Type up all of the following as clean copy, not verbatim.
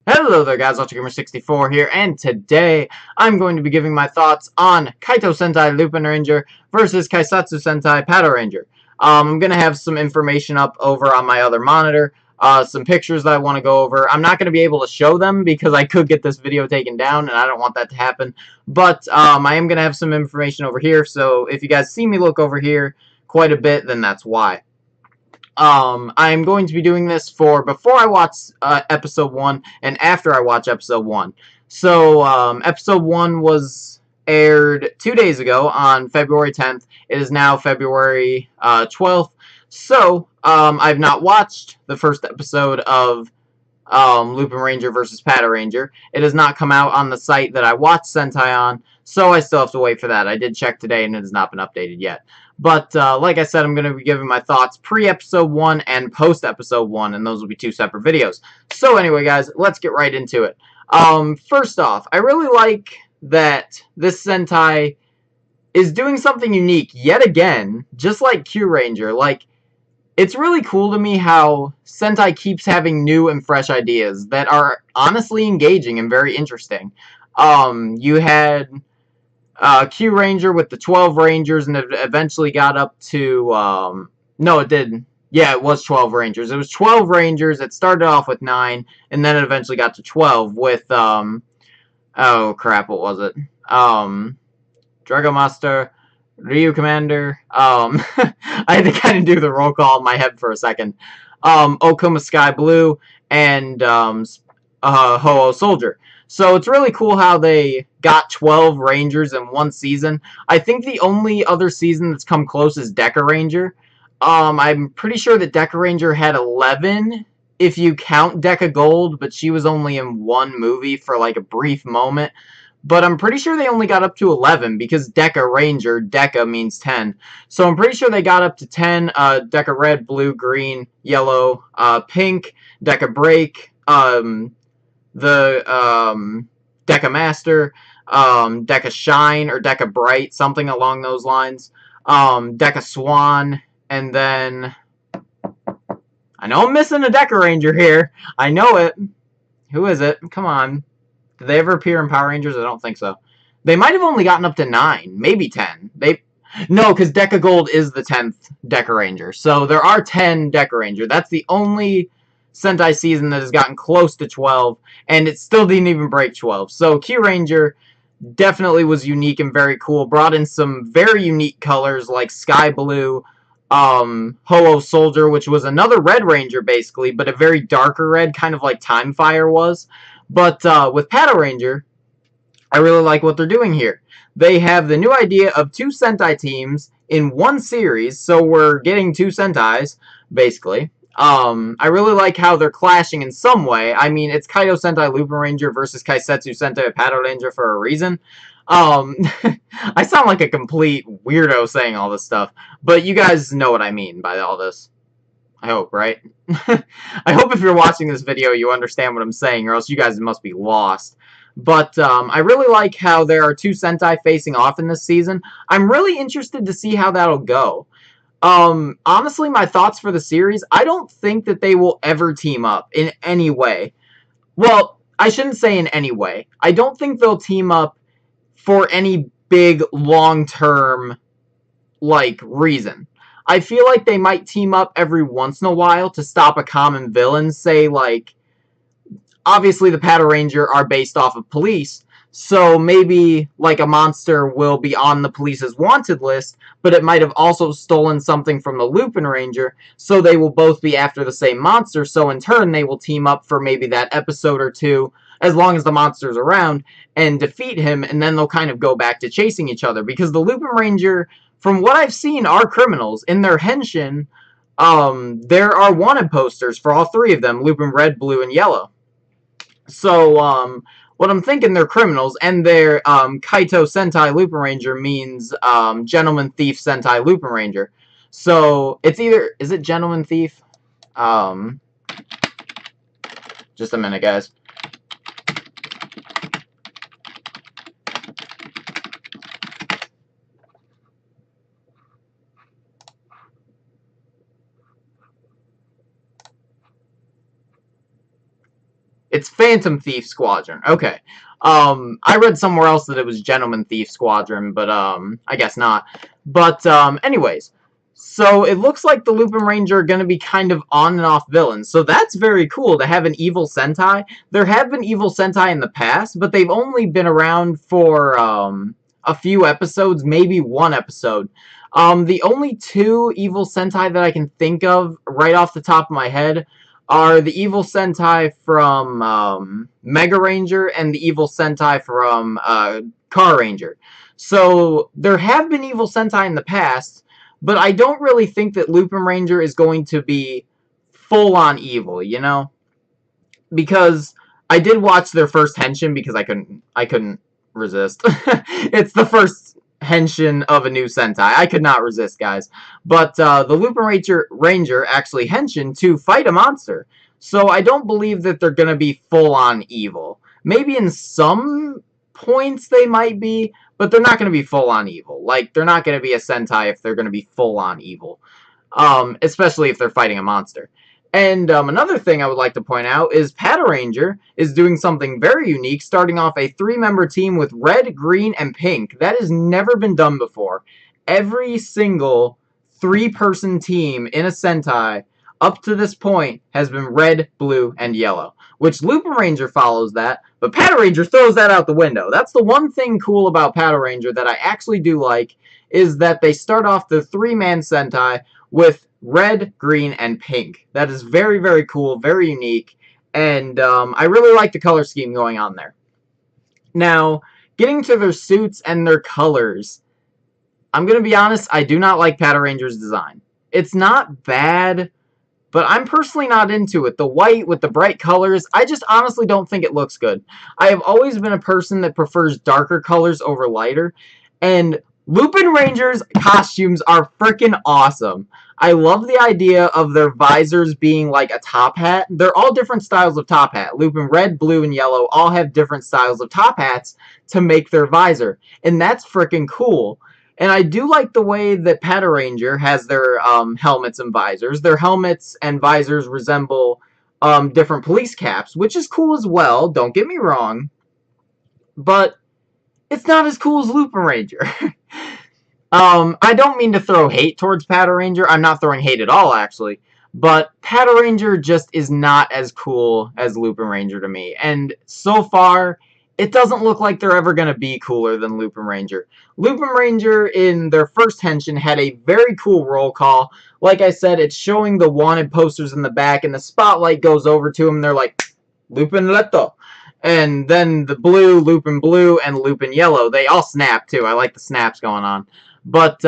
Hello there guys, UltraGamer64 here, and today I'm going to be giving my thoughts on Kaito Sentai Lupinranger versus Keisatsu Sentai Patranger. I'm going to have some information up over on my other monitor, some pictures that I want to go over. I'm not going to be able to show them because I could get this video taken down, and I don't want that to happen. But I am going to have some information over here, so if you guys see me look over here quite a bit, then that's why. I'm going to be doing this for before I watch episode 1 and after I watch episode 1. So, episode 1 was aired 2 days ago on February 10th. It is now February 12th. So, I've not watched the first episode of Lupinranger versus Patranger. It has not come out on the site that I watched Sentai on, so I still have to wait for that. I did check today and it has not been updated yet. But, like I said, I'm going to be giving my thoughts pre-episode 1 and post-episode 1, and those will be 2 separate videos. So anyway, guys, let's get right into it. First off, I really like that this Sentai is doing something unique yet again, just like Q-Ranger. Like, it's really cool to me how Sentai keeps having new and fresh ideas that are honestly engaging and very interesting. You had Q-Ranger with the 12 Rangers, and it eventually got up to, no, it didn't. Yeah, it was 12 Rangers. It was 12 Rangers. It started off with 9, and then it eventually got to 12 with, oh crap, what was it? Drago Master, Ryu Commander, I had to kind of do the roll call in my head for a second. Okuma Sky Blue, and, Ho-Oh Soldier. So it's really cool how they got 12 Rangers in one season. I think the only other season that's come close is Deca Ranger. I'm pretty sure that Deca Ranger had 11 if you count Deca Gold, but she was only in one movie for like a brief moment. But I'm pretty sure they only got up to 11 because Deca Ranger, Deca means 10. So I'm pretty sure they got up to 10, Deca Red, Blue, Green, Yellow, Pink, Deca Break, Deca Master, Deca Shine, or Deca Bright, something along those lines, Deca Swan, and then, I know I'm missing a Deca Ranger here, I know it. Who is it? Come on. Did they ever appear in Power Rangers? I don't think so. They might have only gotten up to 9, maybe 10. No, because Deca Gold is the 10th Deca Ranger. So there are 10 Deca Ranger. That's the only Sentai season that has gotten close to 12, and it still didn't even break 12. So Q-Ranger definitely was unique and very cool. Brought in some very unique colors like Sky Blue, Ho-Oh Soldier, which was another Red Ranger basically, but a very darker red, kind of like Time Fire was. But with Patranger, I really like what they're doing here. They have the new idea of 2 Sentai teams in one series, so we're getting 2 Sentais, basically. I really like how they're clashing in some way. I mean, it's Kaito Sentai Lupinranger versus Keisatsu Sentai Patranger for a reason. I sound like a complete weirdo saying all this stuff, but you guys know what I mean by all this. I hope, right? I hope if you're watching this video you understand what I'm saying, or else you guys must be lost. But I really like how there are 2 Sentai facing off in this season. I'm really interested to see how that'll go. Honestly, my thoughts for the series, I don't think that they will ever team up in any way. Well, I shouldn't say in any way. I don't think they'll team up for any big, long-term, like, reason. I feel like they might team up every once in a while to stop a common villain. Say, like, obviously the Patranger are based off of police, so maybe, like, a monster will be on the police's wanted list, but it might have also stolen something from the Lupinranger, so they will both be after the same monster, so in turn they will team up for maybe that episode or 2, as long as the monster's around, and defeat him, and then they'll kind of go back to chasing each other, because the Lupinranger, from what I've seen, are criminals. In their henshin, there are wanted posters for all 3 of them, Lupin Red, Blue, and Yellow. So, what I'm thinking, they're criminals, and their, Kaito Sentai Lupinranger means, Gentleman Thief Sentai Lupinranger. So, it's either, is it Gentleman Thief? Just a minute, guys. It's Phantom Thief Squadron. Okay. I read somewhere else that it was Gentleman Thief Squadron, but I guess not. But anyways, so it looks like the Lupinranger are going to be kind of on and off villains. So that's very cool to have an evil Sentai. There have been evil Sentai in the past, but they've only been around for a few episodes, maybe one episode. The only two evil Sentai that I can think of right off the top of my head are the evil Sentai from Mega Ranger and the evil Sentai from Car Ranger. So there have been evil Sentai in the past, but I don't really think that Lupinranger is going to be full-on evil, you know? Because I did watch their first henshin because I couldn't resist. It's the first henshin of a new Sentai. I could not resist, guys. But the Lupinranger actually henshin to fight a monster. So I don't believe that they're going to be full-on evil. Maybe in some points they might be, but they're not going to be full-on evil. Like, they're not going to be a Sentai if they're going to be full-on evil. Especially if they're fighting a monster. And another thing I would like to point out is Patranger is doing something very unique, starting off a 3-member team with red, green, and pink. That has never been done before. Every single 3-person team in a Sentai up to this point has been red, blue, and yellow. Which Lupinranger follows that, but Patranger throws that out the window. That's the one thing cool about Patranger that I actually do like, is that they start off the 3-man Sentai with red, green, and pink. That is very, very cool, very unique, and I really like the color scheme going on there. Now, getting to their suits and their colors, I'm going to be honest, I do not like Patranger's design. It's not bad, but I'm personally not into it. The white with the bright colors, I just honestly don't think it looks good. I have always been a person that prefers darker colors over lighter, and Lupinranger's costumes are freaking awesome. I love the idea of their visors being like a top hat. They're all different styles of top hat. Lupin red, blue, and yellow all have different styles of top hats to make their visor. And that's freaking cool. And I do like the way that Patranger has their helmets and visors. Their helmets and visors resemble different police caps, which is cool as well. Don't get me wrong. But it's not as cool as Lupinranger. I don't mean to throw hate towards Patranger. I'm not throwing hate at all, actually. But Patranger just is not as cool as Lupinranger to me. And so far, it doesn't look like they're ever going to be cooler than Lupinranger. Lupinranger, in their first henshin, had a very cool roll call. Like I said, it's showing the wanted posters in the back, and the spotlight goes over to them, and they're like, Lupin Leto. And then the blue, Lupin Blue, and Lupin Yellow, they all snap, too. I like the snaps going on. But,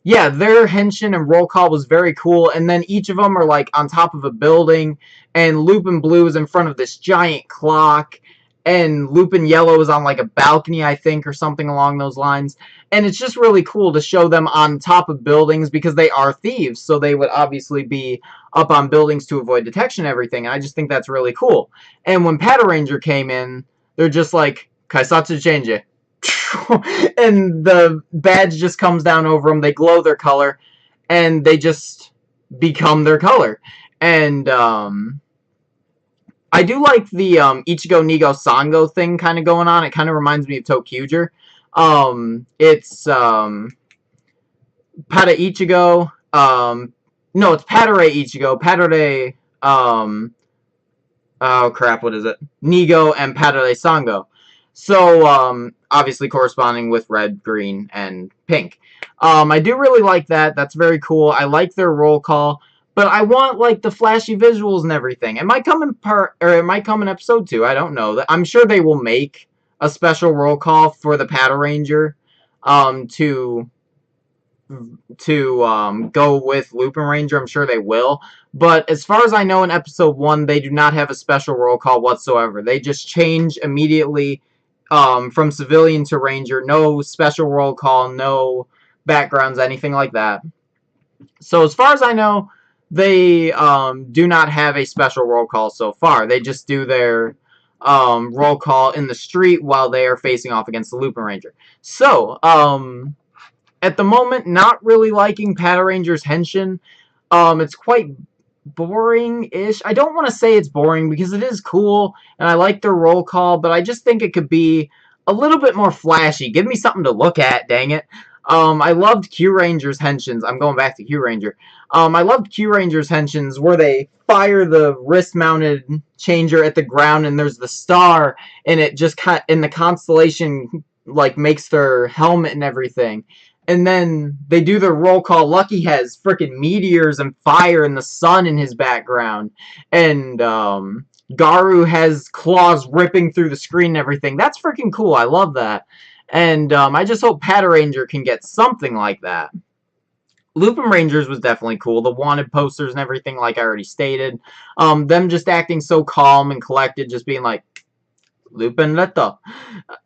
yeah, their henshin and roll call was very cool, and then each of them are, like, on top of a building, and Lupin Blue is in front of this giant clock, and Lupin Yellow is on, like, a balcony, I think, or something along those lines. And it's just really cool to show them on top of buildings, because they are thieves, so they would obviously be up on buildings to avoid detection and everything, and I just think that's really cool. And when Patranger came in, they're just like, Keisatsu change. And the badge just comes down over them, they glow their color, and they just become their color. And, I do like the, Ichigo Nigo Sango thing kind of going on. It kind of reminds me of ToQger. It's, Pada Ichigo, no, it's Padare Ichigo, Padare, oh crap, what is it? Nigo and Padare Sango. So, obviously corresponding with red, green, and pink. I do really like that. That's very cool. I like their roll call, but I want like the flashy visuals and everything. It might come in it might come in episode 2. I don't know. I'm sure they will make a special roll call for the Patranger, to go with Lupinranger. I'm sure they will. But as far as I know, in episode 1, they do not have a special roll call whatsoever. They just change immediately from civilian to ranger. No special roll call, no backgrounds, anything like that. So as far as I know, they do not have a special roll call so far. They just do their roll call in the street while they are facing off against the Lupinranger. So, at the moment, not really liking Patranger's henshin. It's quite boring-ish. I don't want to say it's boring because it is cool and I like their roll call, but I just think it could be a little bit more flashy. Give me something to look at, dang it. I loved Q-Ranger's henshins. I'm going back to Q-Ranger. I loved Q-Ranger's henshins where they fire the wrist-mounted changer at the ground and there's the star and it just in the constellation like makes their helmet and everything. And then they do their roll call. Lucky has freaking meteors and fire and the sun in his background. And Garu has claws ripping through the screen and everything. That's freaking cool. I love that. And I just hope Patranger can get something like that. Lupinrangers was definitely cool. The wanted posters and everything, like I already stated. Them just acting so calm and collected, just being like, Lupin Leto.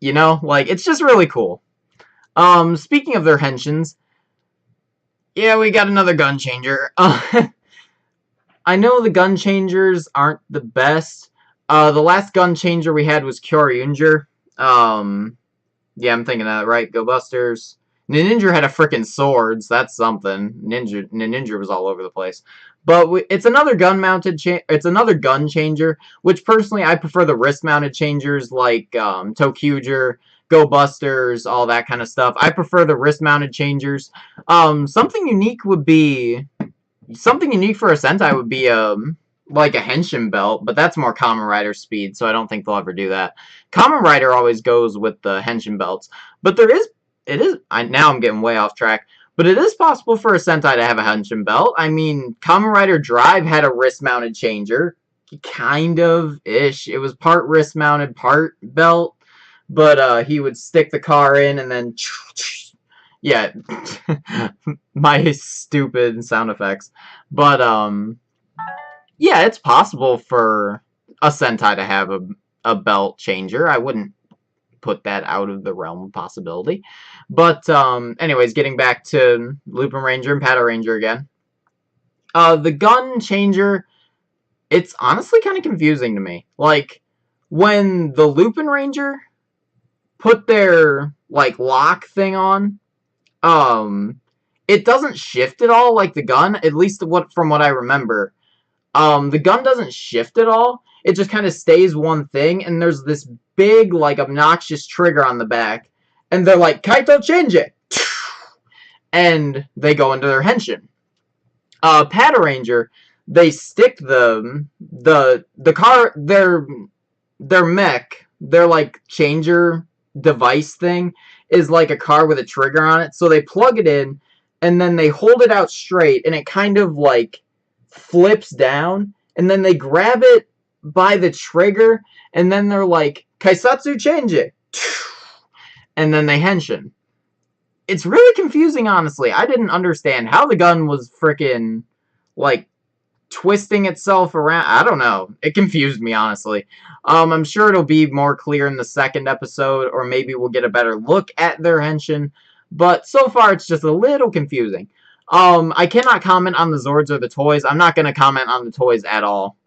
You know, like, it's just really cool. Speaking of their henshins, yeah, we got another gun changer. I know the gun changers aren't the best. The last gun changer we had was Kyoryunger. Yeah, I'm thinking that, right? Go Busters. Ninja had a frickin' swords. That's something. Ninja was all over the place. But it's another gun-mounted. It's another gun changer, which personally I prefer the wrist-mounted changers like Tokyuger, Go Busters, all that kind of stuff. I prefer the wrist-mounted changers. Something unique for a Sentai would be like a Henshin belt, but that's more Kamen Rider speed, so I don't think they'll ever do that. Kamen Rider always goes with the Henshin belts, but now I'm getting way off track, but it is possible for a Sentai to have a Henshin belt. I mean, Kamen Rider Drive had a wrist-mounted changer, kind of-ish. It was part wrist-mounted, part belt, but he would stick the car in and then... Yeah, my stupid sound effects. But, yeah, it's possible for a Sentai to have a belt changer. I wouldn't put that out of the realm of possibility. But, anyways, getting back to Lupinranger and Patranger again. The gun changer, it's honestly kind of confusing to me. Like, when the Lupinranger put their, like, lock thing on, it doesn't shift at all like the gun, at least from what I remember. The gun doesn't shift at all. It just kind of stays one thing, and there's this big, like, obnoxious trigger on the back. And they're like, Kaito Sentai! And they go into their henshin. Patranger, they stick their mech, their, like, changer device thing, is like a car with a trigger on it. So they plug it in, and then they hold it out straight, and it kind of, like, flips down, and then they grab it by the trigger, and then they're like, Keisatsu change it. And then they henshin. It's really confusing, honestly. I didn't understand how the gun was frickin', like, twisting itself around. I don't know. It confused me, honestly. I'm sure it'll be more clear in the second episode, or maybe we'll get a better look at their henshin. But so far, it's just a little confusing. I cannot comment on the Zords or the toys. I'm not going to comment on the toys at all.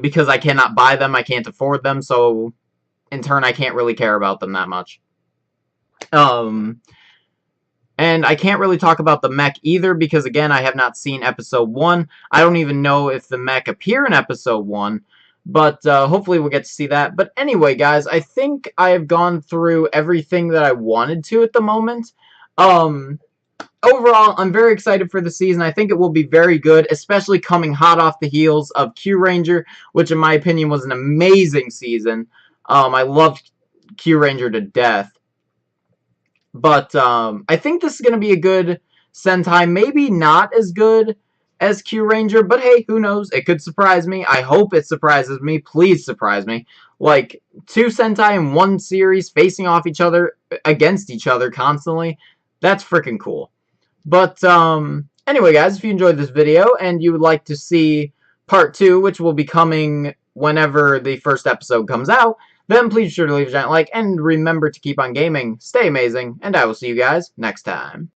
Because I cannot buy them, I can't afford them, so in turn I can't really care about them that much. And I can't really talk about the mech either because, again, I have not seen Episode 1. I don't even know if the mech appear in Episode 1, but hopefully we'll get to see that. But anyway, guys, I think I have gone through everything that I wanted to at the moment. Overall, I'm very excited for the season. I think it will be very good, especially coming hot off the heels of Q-Ranger, which in my opinion was an amazing season. I loved Q-Ranger to death. But I think this is going to be a good Sentai. Maybe not as good as Q-Ranger, but hey, who knows? It could surprise me. I hope it surprises me. Please surprise me. Like, 2 Sentai in one series facing off each other, against each other constantly. That's freaking cool. But, anyway, guys, if you enjoyed this video and you would like to see part 2, which will be coming whenever the first episode comes out, then please be sure to leave a giant like, and remember to keep on gaming, stay amazing, and I will see you guys next time.